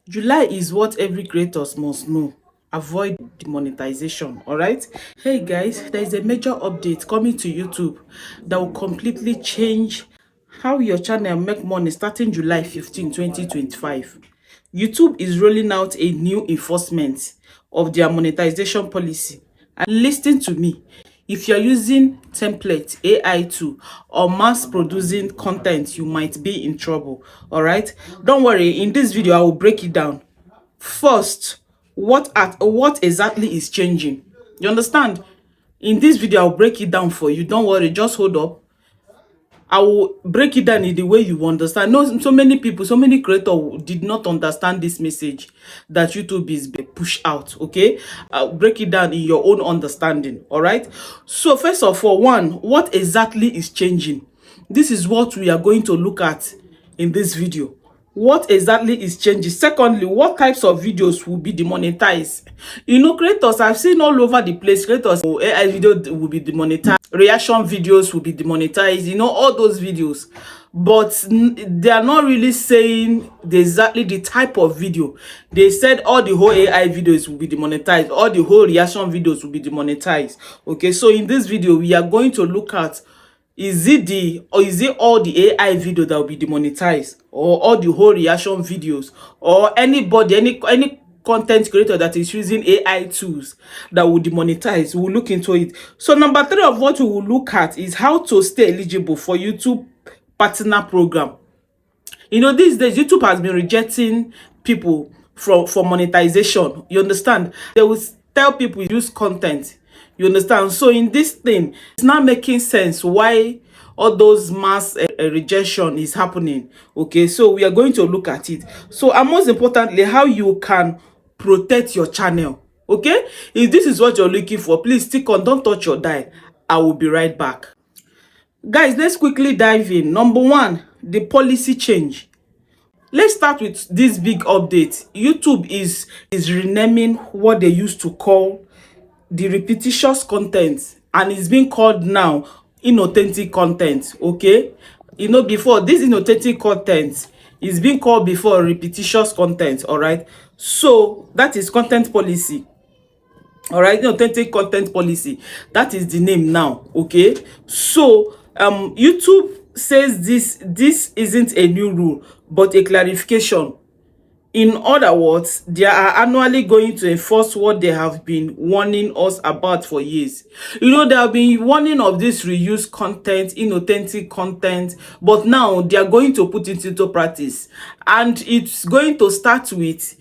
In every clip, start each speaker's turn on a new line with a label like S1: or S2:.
S1: July is what every creators must know. Avoid demonetization. All right. Hey guys, there is a major update coming to YouTube that will completely change how your channel make money starting July 15, 2025. YouTube is rolling out a new enforcement of their monetization policy. And listen to me. If you're using template, AI tool, or mass producing content, you might be in trouble. All right. Don't worry. In this video, I will break it down. First, what exactly is changing? You understand? In this video, I'll break it down for you. Don't worry. Just hold up. I will break it down in the way you understand. No, so many people, so many creators did not understand this message that YouTube is push out. Okay, I'll break it down in your own understanding. All right. So first of all, one, what exactly is changing? This is what we are going to look at in this video. What exactly is changing? Secondly, what types of videos will be demonetized? You know, creators, I've seen all over the place, creators, AI video will be demonetized, reaction videos will be demonetized, you know, all those videos. But they are not really saying exactly the type of video. They said all the whole AI videos will be demonetized, all the whole reaction videos will be demonetized. Okay, so in this video, we are going to look at, is it all the AI video that will be demonetized, or all the whole reaction videos, or anybody, any content creator that is using AI tools that will demonetize? We'll look into it. So number 3 of what we will look at is how to stay eligible for YouTube partner program. You know, these days YouTube has been rejecting people for monetization. You understand? They will tell people use content. You understand? So in this thing, it's not making sense why all those mass rejection is happening. Okay, so we are going to look at it. So and most importantly, how you can protect your channel. Okay, if this is what you're looking for, please stick on, don't touch your dial. I will be right back. Guys, let's quickly dive in. Number 1, the policy change. Let's start with this big update. YouTube is renaming what they used to call the repetitious content, and it's being called now inauthentic content. Okay, you know, before, this inauthentic content is being called before repetitious content. All right, so that is content policy. All right, inauthentic content policy, that is the name now. Okay, so YouTube says this isn't a new rule but a clarification. In other words, they are annually going to enforce what they have been warning us about for years. You know, they have been warning of this reused content, inauthentic content, but now they are going to put it into practice. And it's going to start with,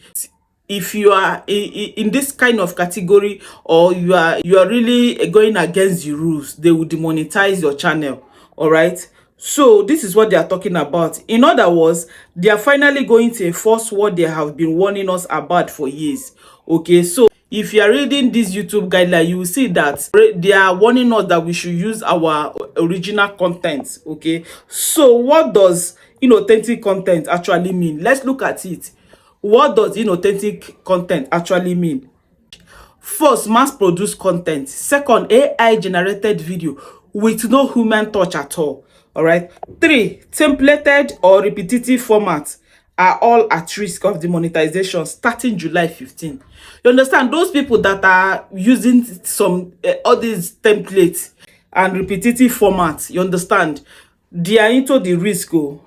S1: if you are in this kind of category, or you are really going against the rules, they will demonetize your channel. All right, so this is what they are talking about. In other words, they are finally going to enforce what they have been warning us about for years. Okay, so if you are reading this YouTube guideline, you will see that they are warning us that we should use our original content. Okay, so what does inauthentic content actually mean? Let's look at it. What does inauthentic content actually mean? First, mass-produced content. Second, AI-generated video with no human touch at all. All right. 3, templated or repetitive formats are all at risk of demonetization starting July 15. You understand? Those people that are using some all these templates and repetitive formats, you understand, they are into the risk. All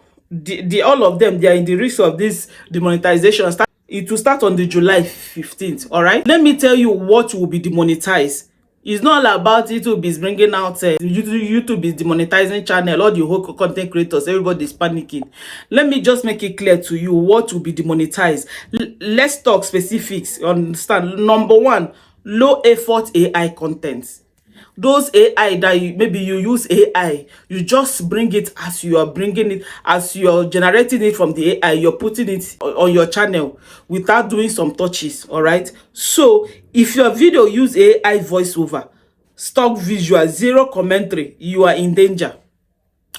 S1: of them, they are in the risk of this demonetization. It will start on the July 15th. All right, let me tell you what will be demonetized. It's not all about YouTube is bringing out YouTube is demonetizing channel, all the whole content creators, everybody is panicking. Let me just make it clear to you what will be demonetized. Let's talk specifics. Understand? Number 1, low effort AI content. Those AI that maybe you use AI, you just bring it as you are bringing it, as you're generating it from the AI, you're putting it on your channel without doing some touches. All right, so if your video use AI voiceover, stock visual, zero commentary, you are in danger.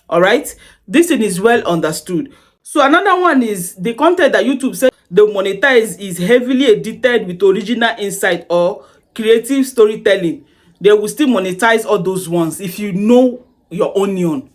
S1: All right, this thing is well understood. So another one is the content that YouTube said the monetize is heavily edited with original insight or creative storytelling. They will still monetize all those ones if you know your onion.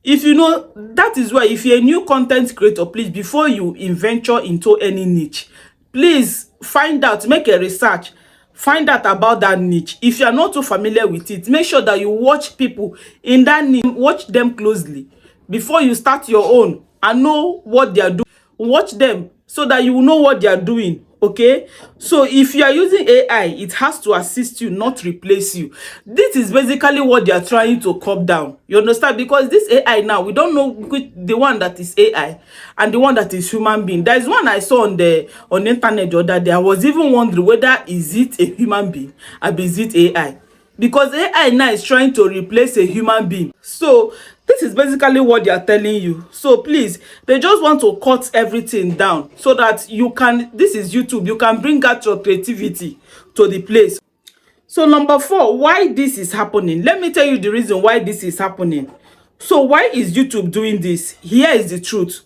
S1: If you know, that is why if you're a new content creator, please, before you venture into any niche, please find out, make a research, find out about that niche. If you are not too familiar with it, make sure that you watch people in that niche, watch them closely before you start your own and know what they are doing. Watch them so that you will know what they are doing. Okay, so if you are using AI, it has to assist you, not replace you. This is basically what they are trying to cut down. You understand? Because this AI now, we don't know which, the one that is AI and the one that is human being. There is one I saw on the internet the other day. I was even wondering whether is it a human being or is it AI, because AI now is trying to replace a human being. So this is basically what they are telling you. So please, they just want to cut everything down so that you can, this is YouTube, you can bring out your creativity to the place. So number 4, why this is happening. Let me tell you the reason why this is happening. So why is YouTube doing this? Here is the truth.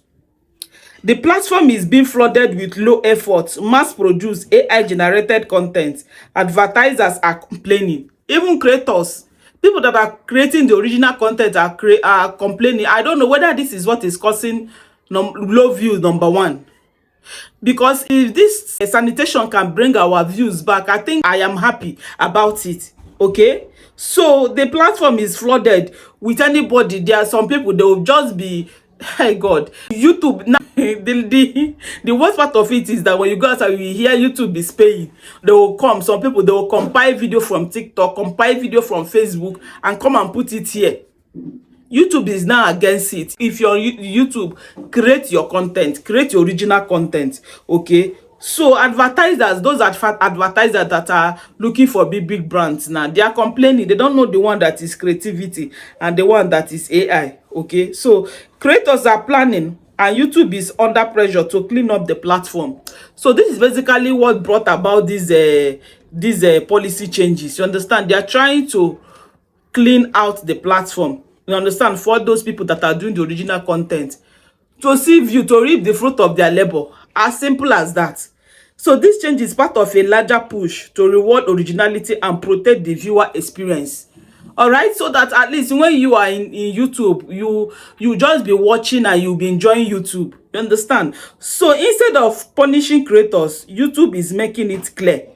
S1: The platform is being flooded with low effort, mass-produced AI-generated content. Advertisers are complaining. Even creators, people that are creating the original content are complaining. I don't know whether this is what is causing low views, number 1. Because if this sanitation can bring our views back, I think I am happy about it. Okay, so the platform is flooded with anybody. There are some people, they will just be, hey God, YouTube now. The worst part of it is that when you go outside, you hear YouTube is paying. They will come, some people, they will compile video from TikTok, compile video from Facebook, and come and put it here. YouTube is now against it. If you're YouTube, create your content, create your original content. Okay, so advertisers, those advertisers that are looking for big brands now, they are complaining. They don't know the one that is creativity and the one that is AI. Okay, so creators are planning and YouTube is under pressure to clean up the platform. So this is basically what brought about these policy changes. You understand? They are trying to clean out the platform. You understand? For those people that are doing the original content, to see view, to reap the fruit of their labor. As simple as that. So this change is part of a larger push to reward originality and protect the viewer experience. All right, so that at least when you are in YouTube, you just be watching and you'll be enjoying YouTube. You understand? So instead of punishing creators, YouTube is making it clear.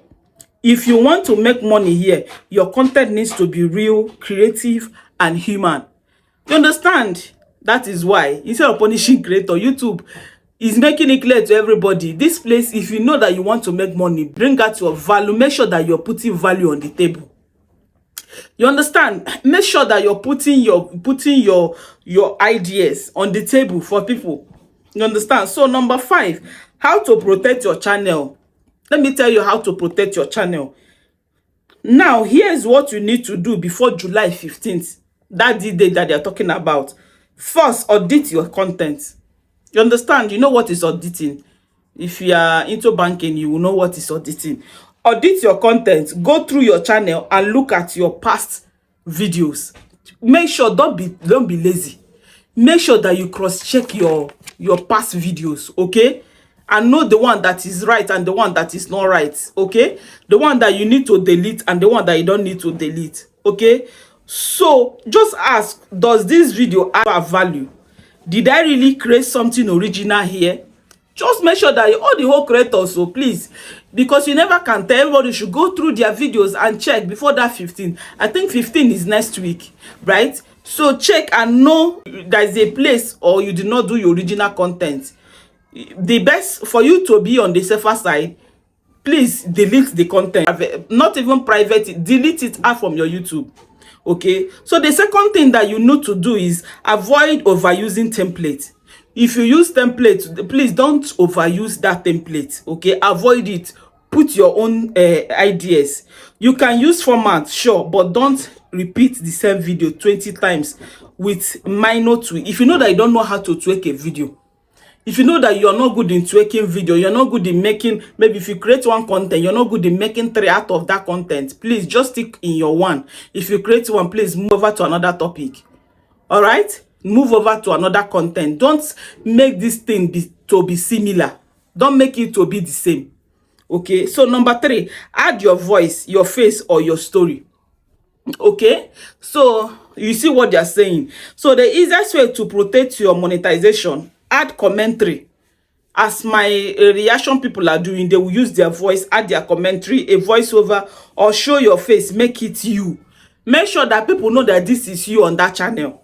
S1: If you want to make money here, your content needs to be real, creative, and human. You understand? That is why, instead of punishing creator, YouTube is making it clear to everybody. This place, if you know that you want to make money, bring out your value. Make sure that you're putting value on the table. You understand? Make sure that you're putting your ideas on the table for people. You understand? So number 5, how to protect your channel. Let me tell you how to protect your channel. Now, here's what you need to do before July 15th. That's the day that they're talking about. First, audit your content. You understand? You know what is auditing. If you are into banking, you will know what is auditing. Audit your content. Go through your channel and look at your past videos. Make sure, don't be lazy. Make sure that you cross-check your past videos, okay? And know the one that is right and the one that is not right, okay? The one that you need to delete and the one that you don't need to delete, okay? So just ask, does this video have value? Did I really create something original here? Just make sure that all the whole creators, so please, because you never can tell, everybody should go through their videos and check before that 15. I think 15 is next week, right? So check and know there is a place or you did not do your original content. The best for you to be on the safer side, please delete the content. Not even private, delete it out from your YouTube. Okay, so the second thing that you need to do is avoid overusing templates. If you use templates, please don't overuse that template. Okay, avoid it. Put your own ideas. You can use format, sure, but don't repeat the same video 20 times with minor tweak. If you know that you don't know how to tweak a video, if you know that you're not good in tweaking video, you're not good in making, maybe if you create one content, you're not good in making 3 out of that content, please just stick in your one. If you create one, please move over to another topic. All right, move over to another content. Don't make this thing be similar. Don't make it to be the same. Okay, so number 3, add your voice, your face, or your story. Okay, so you see what they're saying. So the easiest way to protect your monetization, add commentary. As my reaction people are doing, they will use their voice, add their commentary, a voiceover, or show your face, make it you. Make sure that people know that this is you on that channel.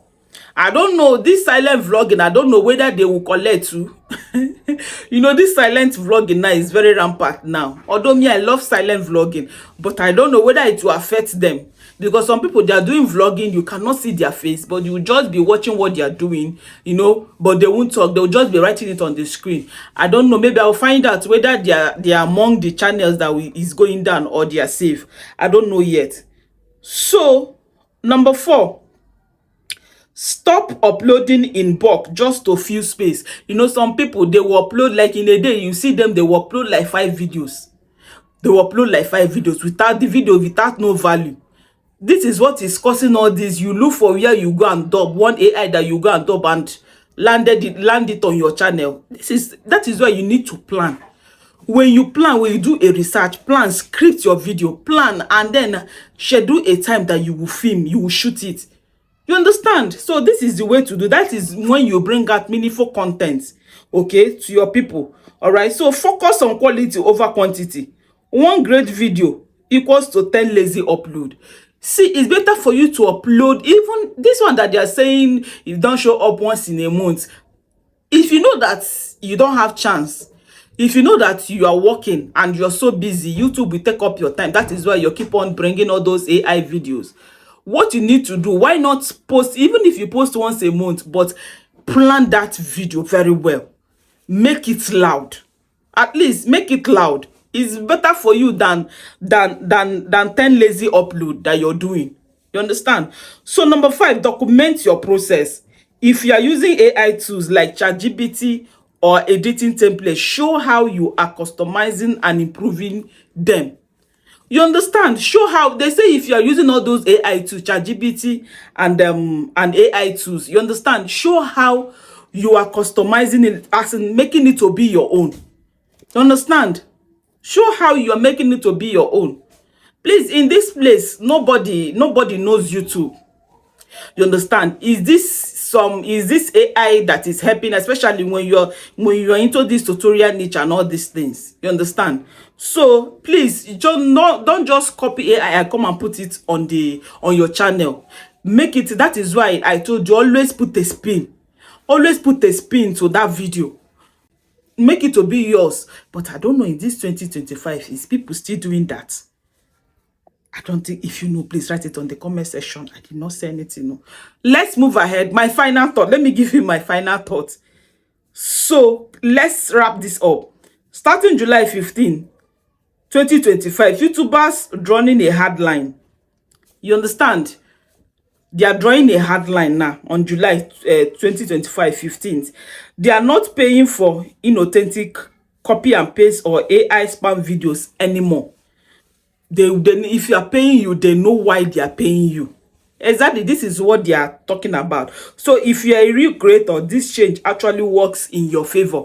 S1: I don't know this silent vlogging, I don't know whether they will collect too. You know, this silent vlogging now is very rampant now. Although me, I love silent vlogging, but I don't know whether it will affect them, because some people, they are doing vlogging, you cannot see their face, but you will just be watching what they are doing, you know, but they won't talk, they will just be writing it on the screen. I don't know, maybe I'll find out whether they are among the channels that is going down, or they are safe. I don't know yet. So number 4, stop uploading in bulk just to fill space. You know, some people, they will upload, like in a day you see them, they will upload like 5 videos. They will upload like 5 videos without the video, without no value. This is what is causing all this. You look for where you go and dub one AI that you go and dub and land it on your channel. That is why you need to plan. When you plan, when you do a research, plan, script your video, plan, and then schedule a time that you will film, you will shoot it. You understand? So this is the way to do. That is when you bring out meaningful content, okay, to your people. All right. So focus on quality over quantity. One great video equals to 10 lazy upload. See, it's better for you to upload, even this one that they are saying, if you don't show up once in a month. If you know that you don't have chance, if you know that you are working and you're so busy, YouTube will take up your time. That is why you keep on bringing all those AI videos. What you need to do, why not post, even if you post once a month, but plan that video very well. Make it loud. At least make it loud. It's better for you than 10 lazy upload that you're doing. You understand? So number 5, document your process. If you are using AI tools like ChatGPT or editing templates, show how you are customizing and improving them. You understand? Show how, they say if you are using all those AI tools, ChatGPT and AI tools, you understand? Show how you are customizing it, as in making it to be your own. You understand? Show how you are making it to be your own. Please, in this place, nobody knows YouTube. You understand? Is this AI that is helping, especially when you're into this tutorial niche and all these things? You understand? So please, don't just copy AI and come and put it on your channel. Make it. That is why I told you, always put a spin. Always put a spin to that video. Make it to be yours. But I don't know, in this 2025, is people still doing that? I don't think. If you know, please write it on the comment section. I did not say anything. No. Let's move ahead. My final thought. Let me give you my final thought. So let's wrap this up. Starting July 15, 2025, YouTubers drawing a hard line. You understand? They are drawing a hard line now on July 2025 15th. They are not paying for inauthentic copy and paste or AI spam videos anymore. If you are paying you, they know why they are paying you. Exactly, this is what they are talking about. So if you are a real creator, this change actually works in your favor.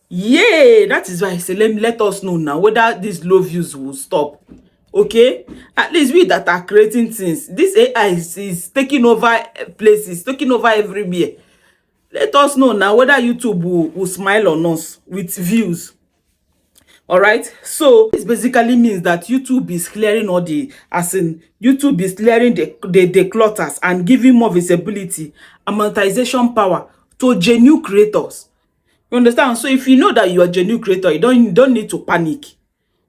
S1: Yay! That is why I say, let us know now whether these low views will stop. Okay, at least we that are creating things, this AI is taking over places, taking over everywhere. Let us know now whether YouTube will smile on us with views. All right, so this basically means that YouTube is clearing all the, as in YouTube is clearing the clutters and giving more visibility and monetization power to genuine creators. You understand? So if you know that you are a genuine creator, you don't need to panic.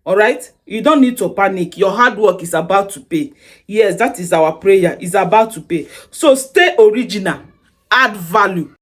S1: All right, you don't need to panic. Your hard work is about to pay. Yes, that is our prayer. It's about to pay. So stay original, add value,